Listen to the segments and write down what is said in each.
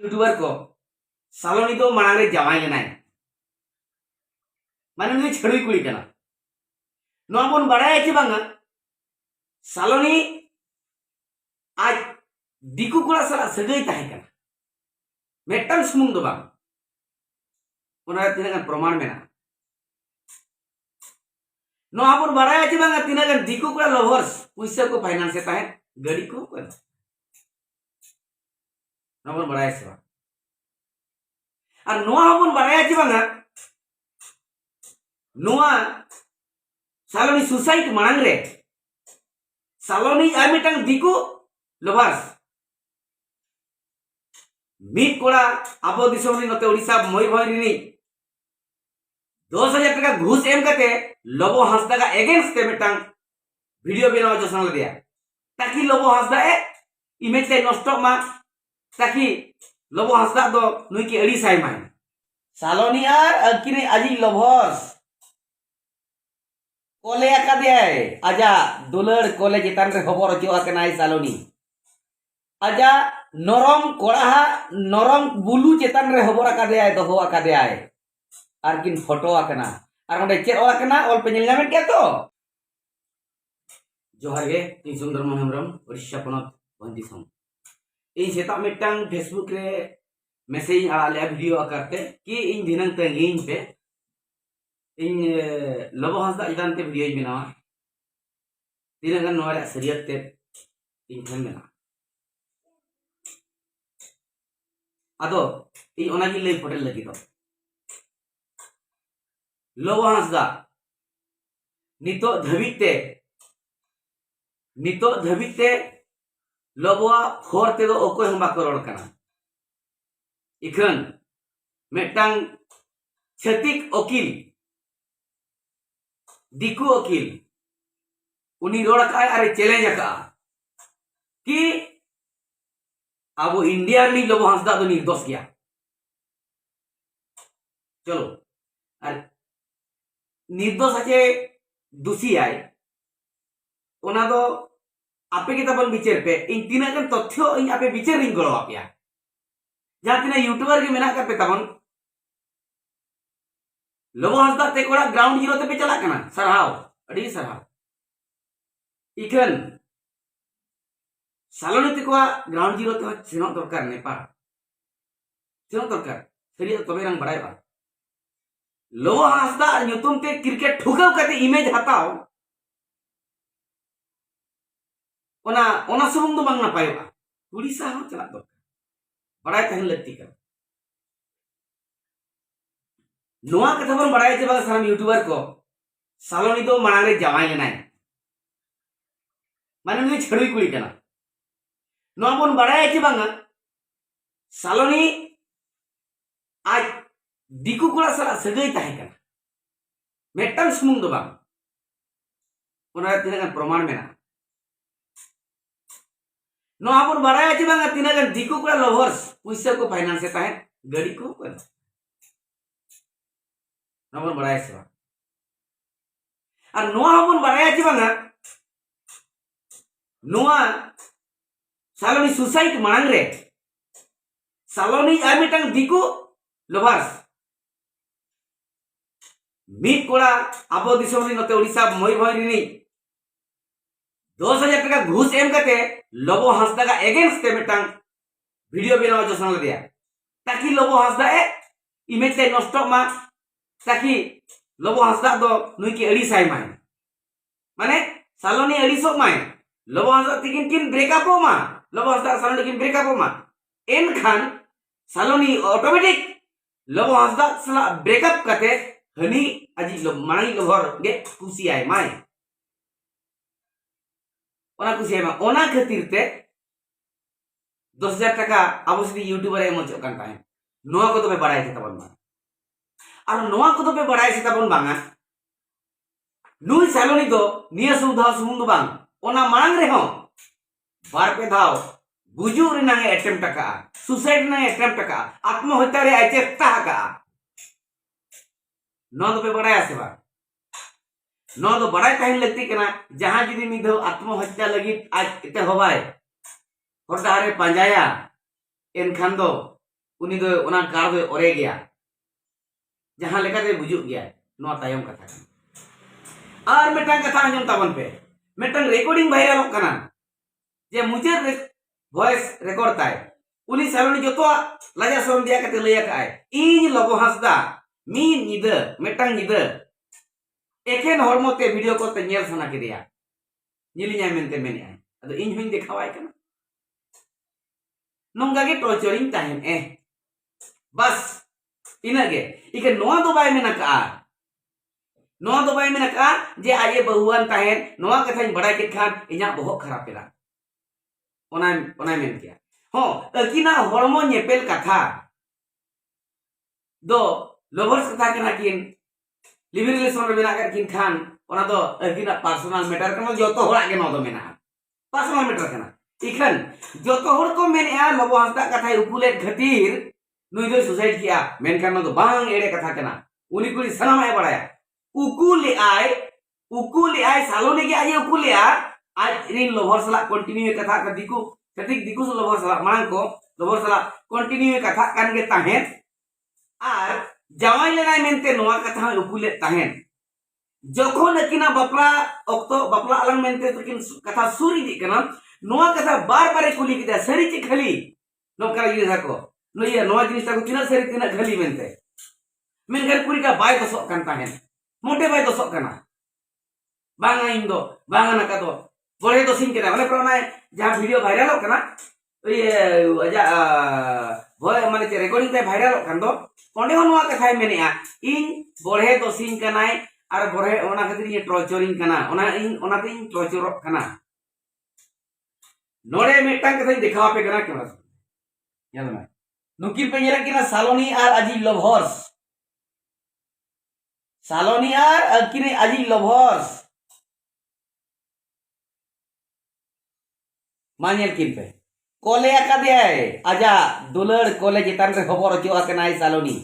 YouTuber को सालोनी तो मांगे जावाई लेनाय माने नुई छड़ुई कुड़ी कना नोआ बोन बड़ाय चे बांगा सालोनी आज दिकु कोड़ा सला सगई ताहे कना मेटन सुमुंग दो बांग ओना तिनागान प्रमाण मेना नोआ बोन बड़ाय चे बांगा तिनागान दिकु कोड़ा लवर्स पुइसा को फाइनेंस से ताहे गाड़ी को कना नोआ बोन बड़ाय से और नोआ बोन बड़ाय चे बांगा नोआ सालोनी सुसाइड मांग रे सालोनी आर मिटांग दिकु लवर्स मीट कोड़ा आबो दिसोम री नते ओडिसा मयूरभंज री 10,000 टाका घूस एम कते लबो हांसदा का अगेंस्ट ते मिटांग वीडियो बनाओ जोसन दिया ताकि लबो हांसदा ए इमेज ते नष्ट मा ताकि लबो हांसदा दो नुई के अड़ी साई माय सालोनी आर अकिने आजी लवर्स कोले आकादियाय आजा दुलड़ कोले चितान रे खबर हचो आकनाय सालोनी आजा नरम कोड़ा नरम बुलू चितान रे खबर आकादियाय दोहो आकादियाय आर किन फोटो आकना आर ओंडे चेद आकना ऑल पे नेल नामेन के तो जोहार गे इन सुंदर हेम्ब्रम उड़ीसा पनत बंदिसम इन सेता मिटांग फेसबुक रे मैसेज आले वीडियो आकारते कि इन दिनंग तंगिन पे इन लबो हांसदा इदान ते वीडियो बनावा तिनागान नोआ रे सरियत ते इन ठन मेना आदो इन ओनागी लई पटेल लगी दो लबो हांसदा नितो धबिते लबोआ खोर ते दो ओकोय हम बाको रोड कना इखन मेटांग छतिक ओकिल दिकु ओकिल उनी रोड का अरे चैलेंज का कि अब इंडिया नी लबो हांसदा तो निर्दोष गया चलो और निर्दोष आचे दोषी आए ओना दो आपे के तबन विचार पे इन तीन अगन तथ्य इन आपे विचार रिंग गड़ो आपिया जहां तीन यूट्यूबर के मेना करते तबन लबो हांसदा ते कोड़ा ग्राउंड जीरो ते पे चला कना सरहाव अड़ी सरहाव इखन सालोनी ते कोड़ा ग्राउंड जीरो ते सेनो दरकार नेपाल सेनो दरकार सरी तबे रंग बड़ाय बा लबो हांसदा नुतुम ते क्रिकेट ठुकाव कते इमेज हताव ओना सुमुंग दो बांग नापायोगा उड़ीसा हो चला दो बड़ाय तहन लगती कर नोआ कथा बन बड़ाय चे बांग सारा यूट्यूबर को सालोनी तो मांगे जावाई लेनाय माने नुई छड़ुई कुड़ी कना नोआ बोन बड़ाय चे बांग सालोनी आज दिकु कोड़ा सला सगई ताहे कना मेटन सुमुंग दो बांग ओना तिनागान प्रमाण मेना नोआ बोन बड़ाय चे बांग तिनागान दिकु कोड़ा लवर्स पुइसा को फाइनेंस से ताहे गाड़ी को कना नोआ बोन बड़ाय से और नोआ बोन बड़ाय चे बांग नोआ सालोनी सुसाइड मांग रे सालोनी आर मिटांग दिकु लवर्स मीट कोड़ा आबो दिसोम री नते ओडिसा मयूरभंज री 10,000 टाका घूस एम कते लबो हांसदा का अगेंस्ट ते मिटांग वीडियो बनाओ जोसन दिया ताकि लबो हांसदा ए इमेज ते नष्ट मा ताकि लबो हांसदा दो नुई के अड़ी साई माय माने सालोनी अड़ी सो माय लबो हांसदा तिकिन किन ब्रेकअप मा लबो हांसदा सालोनी किन ब्रेकअप मा एन खान सालोनी ऑटोमेटिक लबो हांसदा सला ब्रेकअप कते हनी अजी मांगी लभर गे खुशी आय माय ओना खुशी आय मा ओना खातिर ते 10,000 टाका आबो सिदी यूट्यूबर एम चो कान ताहे नोआ को तो पे बड़ाय से तबन मा और नोआ को तो पे बड़ाय से तबन बांगा नुई सालोनी दो निया सुधा सुमुंग दो बांग ओना मांग रे हो बार पे धाव गुजू रे नांगे अटेम्प्ट का सुसाइड नांगे अटेम्प्ट का आत्महत्या रे चेष्टा का नौ तो पे बड़ाय से बा नौ तो बड़ाय ताहिन लगती कना जहां जुदी मिद आत्महत्या लगी आज इते होबाय हर डारे पांजाया एनखान दो उनी दो ओना कार दो ओरे गया जहां लेकाते बुजुग गया नोआ तायम कथा और मेटang कथा आंजम ताबन पे मेटang रिकॉर्डिंग वायरल कना जे मुझे वॉइस रिकॉर्ड ताय उनी सालोनी जोतो लाजा सोम दिया कते लैया काय इन लोबो हासदा मी निदा मेटang निदा एकेन हरमोते वीडियो को ते नेल सना केदिया निलिnya मेनते मेने अदो इन हुइन देखावाय कना नोंगा गे टॉर्चरिंग टाइम बस इनागे इके नोआ दो बाय मेना का नोआ दो बाय मेना का जे आये बहुआन ताहेन नोआ कथाኝ बड़ाय के खान इना बहुत खराब पेला ओना मेन किया हो अकिना हरमो नेपेल कथा दो लवर्स कथा कना किन लिविंग रिलेशन रे मेना किन खान ओना दो अकिना पर्सनल मैटर कना जोतो होड़ा के नो दो मेना पर्सनल मैटर कना इखन जोतो होड़ को मेने लबो हासदा कथा उकुले खातिर नुई दो सुसाइड किया मेनखान नो दो बांग एड़े कथा कना उनी कुली सनामाय बड़ाया उकुले आय सालोने के आये उकुले आज रिन लवर सला कंटिन्यू कथा का दिकु कतिक दिकु से लवर सला मांग को लवर सला कंटिन्यू कथा कान गे ताहेन आर जावाई लेनाय मेनते नोआ कथा उकुले ताहेन जखन अकिना बपला ऑक्टो बपला अलंग मेनते तकिन कथा सुरी दी कना नोआ कथा बार बार कुली किदा सरी चे खाली नोका ये जाको नोया नोआ जिनिस ताको तिना सरी तिना खाली मेनते मेनकर कुरी का बाय दसक कान ताहेन मोटे बाय दसक काना बांगा इन दो बांगा नका दो बड़े दो सिंह केना माने प्रोनाय जहां वीडियो वायरल कना ये अजा भय माने चे रिकॉर्डिंग ते वायरल कान दो ओंडे हो नोआ कथाय मेनेआ इन बड़े दो सिंह कनाय आर बड़े ओना खातिर ये टॉर्चरिंग कना ओना ते टॉर्चर कना नोड़े मेटang कथा दिखावा पे कना केना याद में नुकिन पे येरा किना सालोनी आर अजी लवर्स सालोनी आर अकिने अजी लवर्स मानियल किन पे कोले आकादे आजा दुलर कोले जितान रे खबर अचो आकनाय सालोनी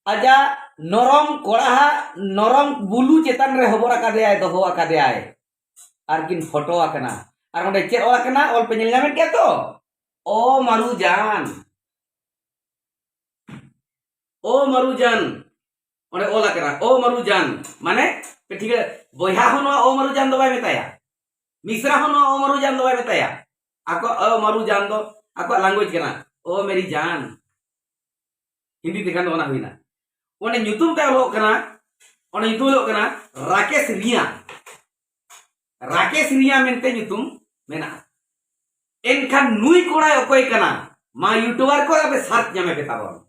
आजा नरम कोड़ा नरम बुलू चेतान रे खबर आकादे दोहो आकादे आर किन फोटो आकना आर ओंडे चेर ओला कना ऑल पे नेल नामेन के तो ओ मारुजान ओंडे ओला कना ओ मारुजान माने ठीक है बोया हो ओ मारुजान दो बाय मेताया मिश्रा हो ओ मारुजान दो बाय मेताया आको ओ मारुजान दो आको लैंग्वेज कना ओ मेरी जान हिंदी दिखान ओना हुइना ओंडे ᱧᱩᱛᱩᱢ ता लो कना ओंडे ᱧᱩᱛᱩᱢ लो कना राकेश रिया मेनते ᱧᱩᱛᱩᱢ मेना एनखान नुई कोड़ा अकोय कना मा यूट्यूबर को अबे सर्च ᱧᱟᱢᱮ बेताबन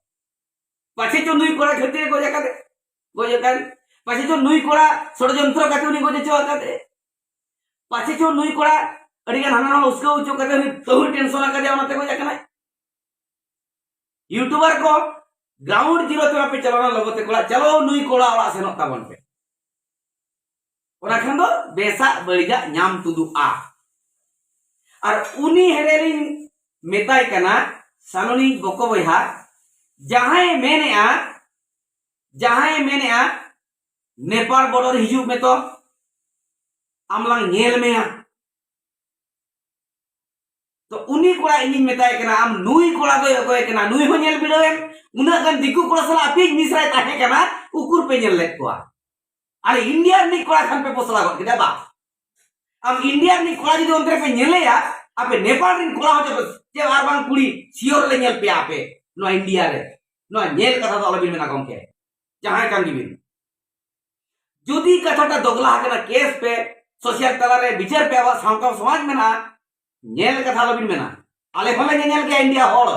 पाछे जो नुई कोड़ा खते गोजकान पाछे जो नुई कोड़ा षडयंत्र काते उनी गोजे चो काते पाछे जो नुई कोड़ा अडिगान हाना उसको उचो काते उनी तहु टेंशन काते ओनाते गोजकाना यूट्यूबर को ग्राउंड जीरो ते पे चलोना लगते कोड़ा चलो नुई कोड़ा ओला सेनो ताबन पे ओना खान दो बेसा बळिजा ᱧᱟᱢ तुदुआ और उनी हेरेलिन मेताय कना सालोनी बको बयहा जहां मेनेआ नेपाल बॉर्डर हिजू में तो आमलांग नेल में तो उनी कोड़ा इन मेताय कना आम नुई कोड़ा दो अकोय कना नुई हो नेल बिडोएम उना गन दिकु कोड़ा सला अपिज मिसराय ताहे कना उकुर पे नेल लेत कोआ अरे इंडिया नि कोड़ा खान पे पोसला गो किदा बा आम इंडिया नि कोड़ा जदि ओंतरे पे नेलेया आपे नेपाल रिन कोड़ा हो जे आरबान कुड़ी सियोर ले नेल पे आपे नो इंडिया रे नो नेल कथा तो अलबिन मेना गमके जहां कान दिबिन जुदी कथाटा दोगला हकना केस पे सोशल तला रे विचार पे आवा सावता समाज मेना नेल कथा अलबिन मेना आले फले नेल के इंडिया होड़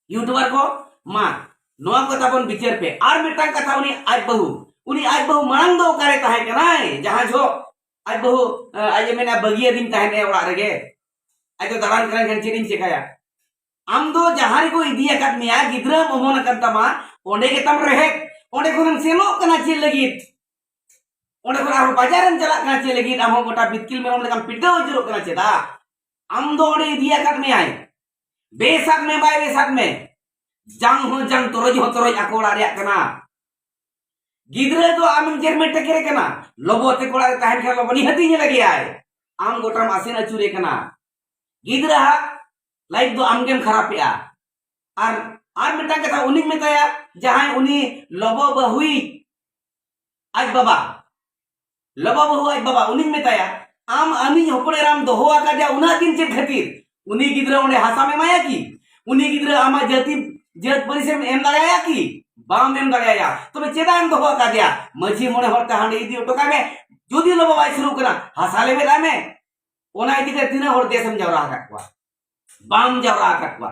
यूट्यूबर को मा नोआ कथा बन विचार पे आर मेटा कथा उनी आज बहु मांग दो करे ताहे कनाय जहां जो आज बहु आज मेना बगिया दिन ताहे ने ओड़ा रेगे आज तो दरान करन खन चिरिन चिकाया आम दो जहां को इदिया काट मिया गिद्रा मोमन कंतमा ओंडे के तम रहे ओंडे कोन सेनो कना चे लगित ओंडे कोन आरो बाजारन चला कना चे लगित आम गोटा बितकिल में ओंडे कम पिटो जरो कना चे दा आम दो ओंडे इदिया काट मिया बेसाक में बाय बेसाक में जंग हो जंग तोरज हो तोरज आकोड़ा रे कना गिद्रा दो आम जेर में टकेरे कना लोबोते कोड़ा ताहेन खा लोबनी हती ने लगे आम गोटाम आसेन अचुरे कना गिद्रा लाइफ दो आमगेम खराबेआ आर मिटांग कथा उनी मेताया जहां उनी लोबो बहुई आज बाबा लोबो बहु आज बाबा उनी मेताया आम आमी हपने राम दोहो आकादिया उना दिन चेक खातिर उनी गिद्रा ओंडे हासा में माया की उनी गिद्रा आमा जाति जात परिसेम एम दाया की बाम एम दाया तबे चेदा एम दोहो आकादिया मजी मोने हर हांडे इदी ओटोका में जुदी लोबो बाय शुरू करा हासा ले बेला में ओना इदी के तीना हर देशम जावरा आकाकवा बाम जावरा आकाकवा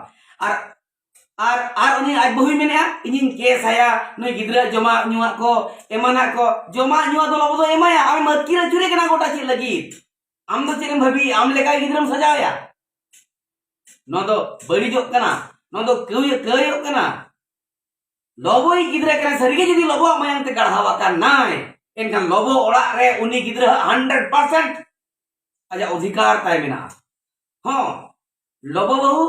आर उनी आज बहुई मेनेआ इनिन केस आया नुई गिद्रा जमा नुआ को एमाना को जमा नुआ दो लोबो दो एमाया आमे मरकीरा चुरे कना गोटा चेक लगी आम दो चेक भाभी आम लेका गिद्रम सजाया नो दो बड़ी जो कना नो दो कयो कना लोबोई गिद्रा कना सरिगे जदी लोबो मायांग ते गढ़ावा का नाय एनखान लोबो ओड़ा रे उनी गिद्रा 100% आजा अधिकार ताय मेना हां लोबो बहु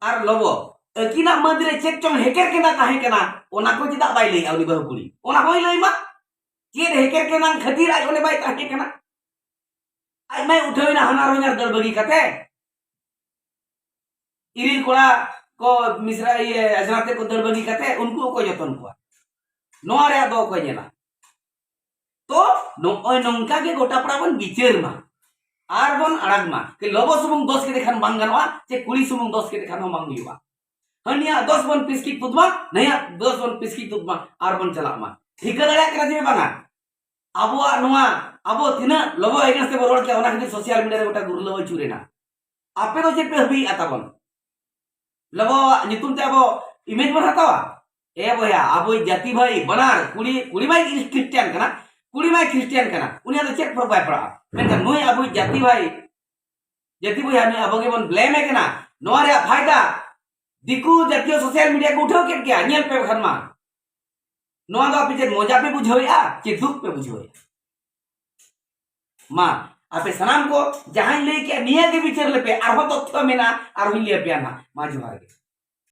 आर लोबो अकिना मदरे चेक चोंग हेकर केना ताहे केना ओना को चिदा बाय लई आउनी बहु कुड़ी ओना होय लई मा के हेकर केना खातिर आज ओने बाय ताहे केना आज मैं उठोइना हाना रोजार दरबगी कते इरिल कोड़ा को मिश्रा ये अजनाते को दरबगी कते उनको को जतन को नोआ रे दो को जेला तो नोय नोंका के गोटा पड़ा बन बिचार मा आर बन अड़ग मा के लोबो सुमुंग दोस के देखान बांग गनवा चे कुड़ी सुमुंग दोस के देखान मांग हुआ हनिया 10 बन पिसकी तुदमा नया 10 बन पिसकी तुदमा आर बन चला मा ठिका दड़ा करा जे बांगा अबो नोआ अबो तिना लोबो एगेंस्ट ते बरोड के ओना खातिर सोशल मीडिया रे गोटा गुरलो चुरेना आपे तो जे पे हबी आताबन लोबो नितुम ते अबो इमेज बन हतावा ए बया अबो जाति भाई बनार कुड़ी माई क्रिश्चियन कना कुड़ी माई क्रिश्चियन कना उनिया तो चेक पर बाय पड़ा मेनका नोय अबो जाति भाई हमें अबो के बन ब्लेम है कना नोआ रे फायदा दिकू जातीय सोशल मीडिया को उठाओ के क्या नियल पे खनमा नोआ दो आपे मजा पे बुझोया कि दुख पे बुझोया मा आपे सनाम को जहां ले के निया के विचार ले पे आरो तथ्य मेना आरो ले पे ना मा जोहार के।